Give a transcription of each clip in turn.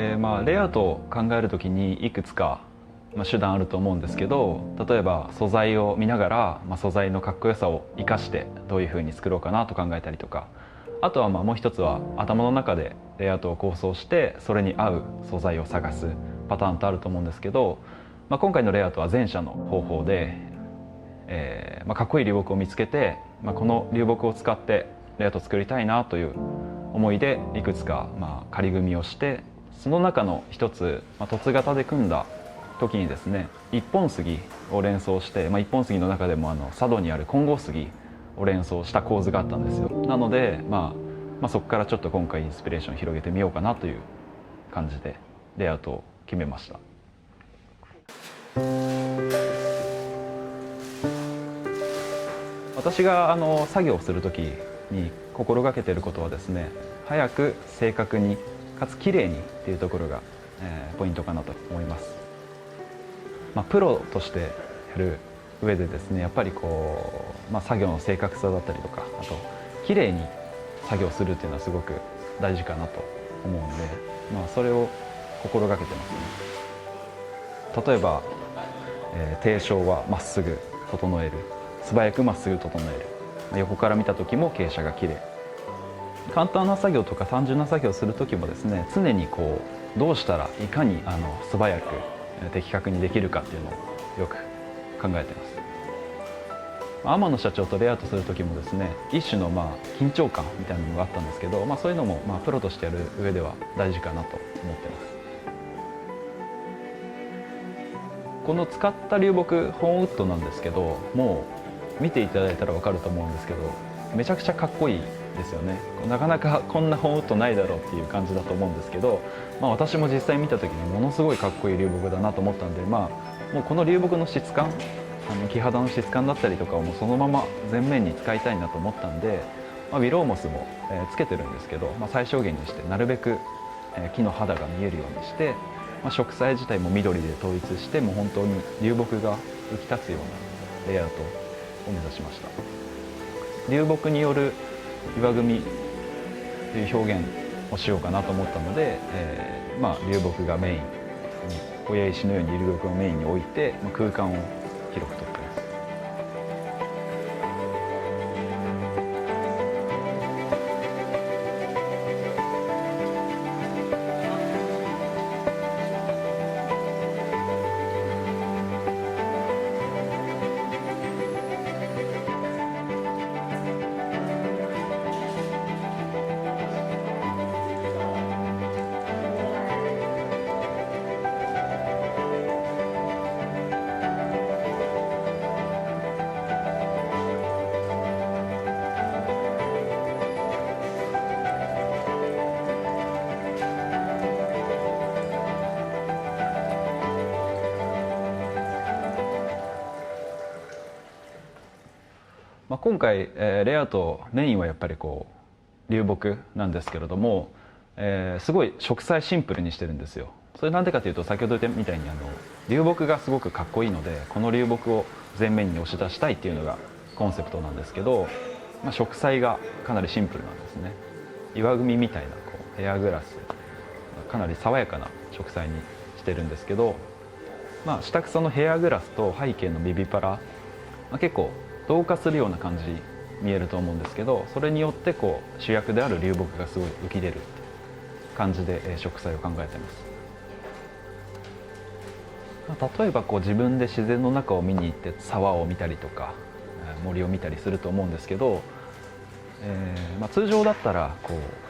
レイアウトを考えるときにいくつか、手段あると思うんですけど、例えば素材を見ながら、素材のかっこよさを生かしてどういうふうに作ろうかなと考えたりとか、あとはもう一つは頭の中でレイアウトを構想してそれに合う素材を探すパターンとあると思うんですけど、今回のレイアウトは前者の方法で、かっこいい流木を見つけて、この流木を使ってレイアウトを作りたいなという思いでいくつか仮組みをして、その中の一つ、凸型で組んだ時にですね、一本杉を連想して、一本杉の中でも佐渡にある金剛杉を連想した構図があったんですよ。なので、そこからちょっと今回インスピレーションを広げてみようかなという感じでレイアウトを決めました。私が作業をする時に心がけていることはですね、早く正確にかつ綺麗にっていうところが、ポイントかなと思います。プロとしてやる上でですね、やっぱり作業の正確さだったりとか、あと綺麗に作業するっていうのはすごく大事かなと思うので、それを心がけてますね。例えば、低床はまっすぐ整える、素早くまっすぐ整える、横から見た時も傾斜が綺麗。簡単な作業とか単純な作業をする時もですね、常にどうしたらいかに素早く的確にできるかっていうのをよく考えてます。天野社長とレイアウトする時もですね、一種の緊張感みたいなのがあったんですけど、そういうのもプロとしてやる上では大事かなと思ってます。この使った流木本ウッドなんですけど、もう見ていただいたら分かると思うんですけど、めちゃくちゃかっこいいですよね。なかなかこんな本ウッドないだろうっていう感じだと思うんですけど、私も実際見た時にものすごいかっこいい流木だなと思ったんで、もうこの流木の質感、木肌の質感だったりとかをもうそのまま前面に使いたいなと思ったんで、ウィローモスもつけてるんですけど、最小限にしてなるべく木の肌が見えるようにして、植栽自体も緑で統一して、もう本当に流木が浮き立つようなレイアウトを目指しました。流木による岩組みという表現をしようかなと思ったので、流木がメインに、親石のように流木をメインに置いて、空間を広くとってます。今回、レイアウトメインはやっぱり流木なんですけれども、すごい植栽シンプルにしてるんですよ。それなんでかというと、先ほど言ったみたいに流木がすごくかっこいいので、この流木を前面に押し出したいっていうのがコンセプトなんですけど、植栽がかなりシンプルなんですね。岩組みみたいなヘアグラス、かなり爽やかな植栽にしてるんですけど、下草のヘアグラスと背景のビビパラ、結構同化するような感じに見えると思うんですけど、それによって主役である流木がすごい浮き出る感じで植栽を考えてます。例えば自分で自然の中を見に行って沢を見たりとか森を見たりすると思うんですけど、通常だったら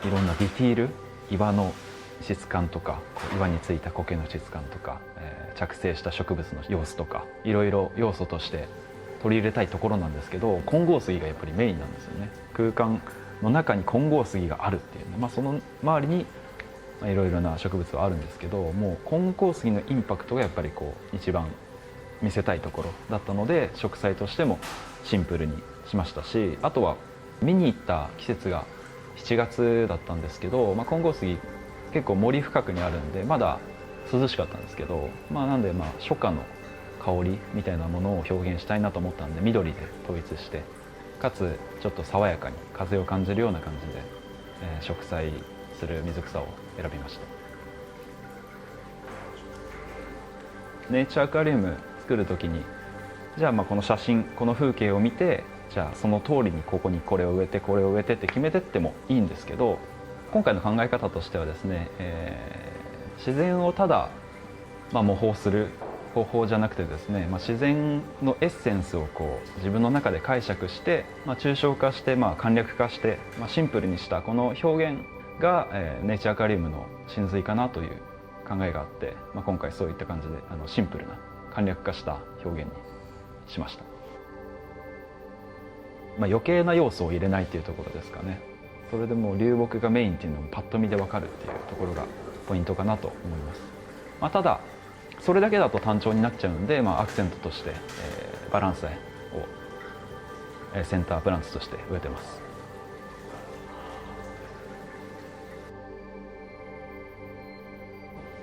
いろんなディティール、岩の質感とか岩についた苔の質感とか、着生した植物の様子とか、いろいろ要素として取り入れたいところなんですけど、金剛杉がやっぱりメインなんですよね。空間の中に金剛杉があるっていう、その周りにいろいろな植物はあるんですけど、もう金剛杉のインパクトがやっぱり一番見せたいところだったので、植栽としてもシンプルにしましたし、あとは見に行った季節が7月だったんですけど、金剛杉結構森深くにあるんでまだ涼しかったんですけど、なんで初夏の香りみたいなものを表現したいなと思ったんで、緑で統一して、かつちょっと爽やかに風を感じるような感じで、植栽する水草を選びました。ネイチャーアクアリウム作る時にじゃあこの写真この風景を見てじゃあその通りにここにこれを植えてこれを植えてって決めてってもいいんですけど、今回の考え方としてはですね、自然をただ、模倣する方法じゃなくてですね、自然のエッセンスを自分の中で解釈して、抽象化して、簡略化して、シンプルにしたこの表現が、ネイチャーアクアリウムの真髄かなという考えがあって、今回そういった感じでシンプルな簡略化した表現にしました。余計な要素を入れないっていうところですかね。それでもう流木がメインっていうのもパッと見で分かるっていうところがポイントかなと思います。ただそれだけだと単調になっちゃうんで、アクセントとして、バランス台を、センタープランツとして植えてます。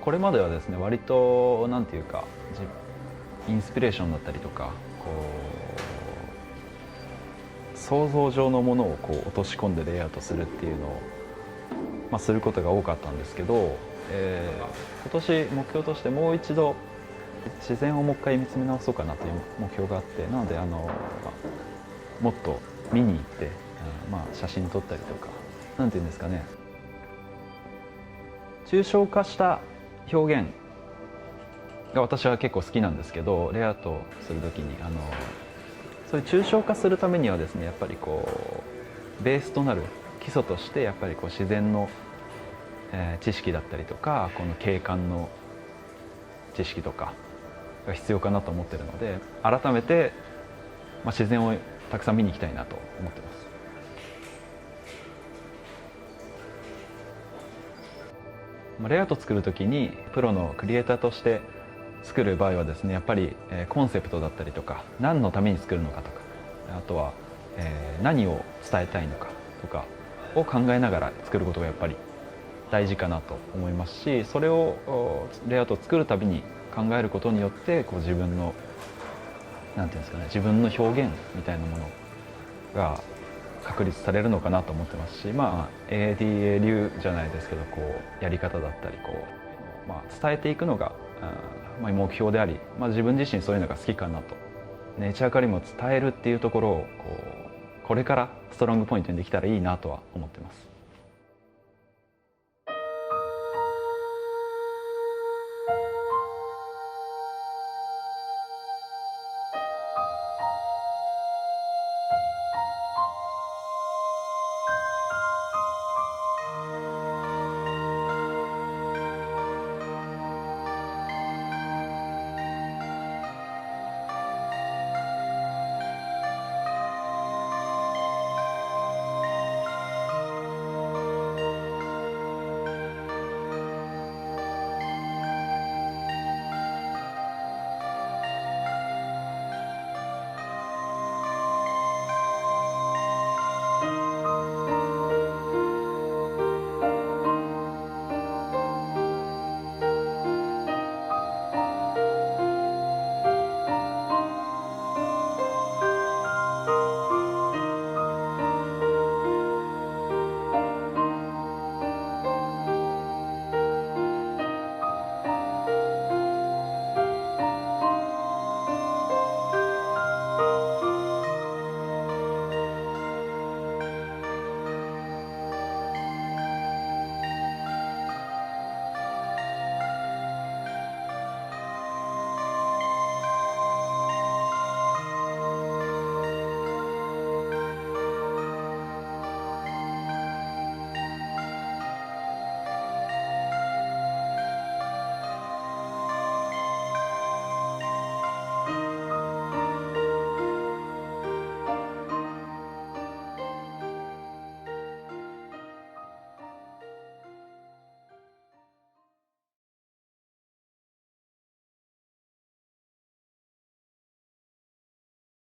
これまではですね、割となんていうかインスピレーションだったりとか想像上のものを落とし込んでレイアウトするっていうのを、することが多かったんですけど、今年目標としてもう一度自然をもう一回見つめ直そうかなという目標があって、なのでもっと見に行って、写真撮ったりとか、なんていうんですかね、抽象化した表現が私は結構好きなんですけど、レイアウトするときにそういう抽象化するためにはですね、やっぱりベースとなる基礎としてやっぱり自然の知識だったりとか、この景観の知識とかが必要かなと思ってるので、改めて、自然をたくさん見に行きたいなと思ってます。レイアウト作る時にプロのクリエイターとして作る場合はですね、やっぱりコンセプトだったりとか、何のために作るのかとか、あとは何を伝えたいのかとかを考えながら作ることがやっぱり大事かなと思いますし、それをレイアウトを作るたびに考えることによって自分のなんていうんですかね、自分の表現みたいなものが確立されるのかなと思ってますし、ADA 流じゃないですけどやり方だったり伝えていくのが目標であり、自分自身そういうのが好きかなと。ネイチャーアクアリウムを伝えるっていうところをこれからストロングポイントにできたらいいなとは思ってます。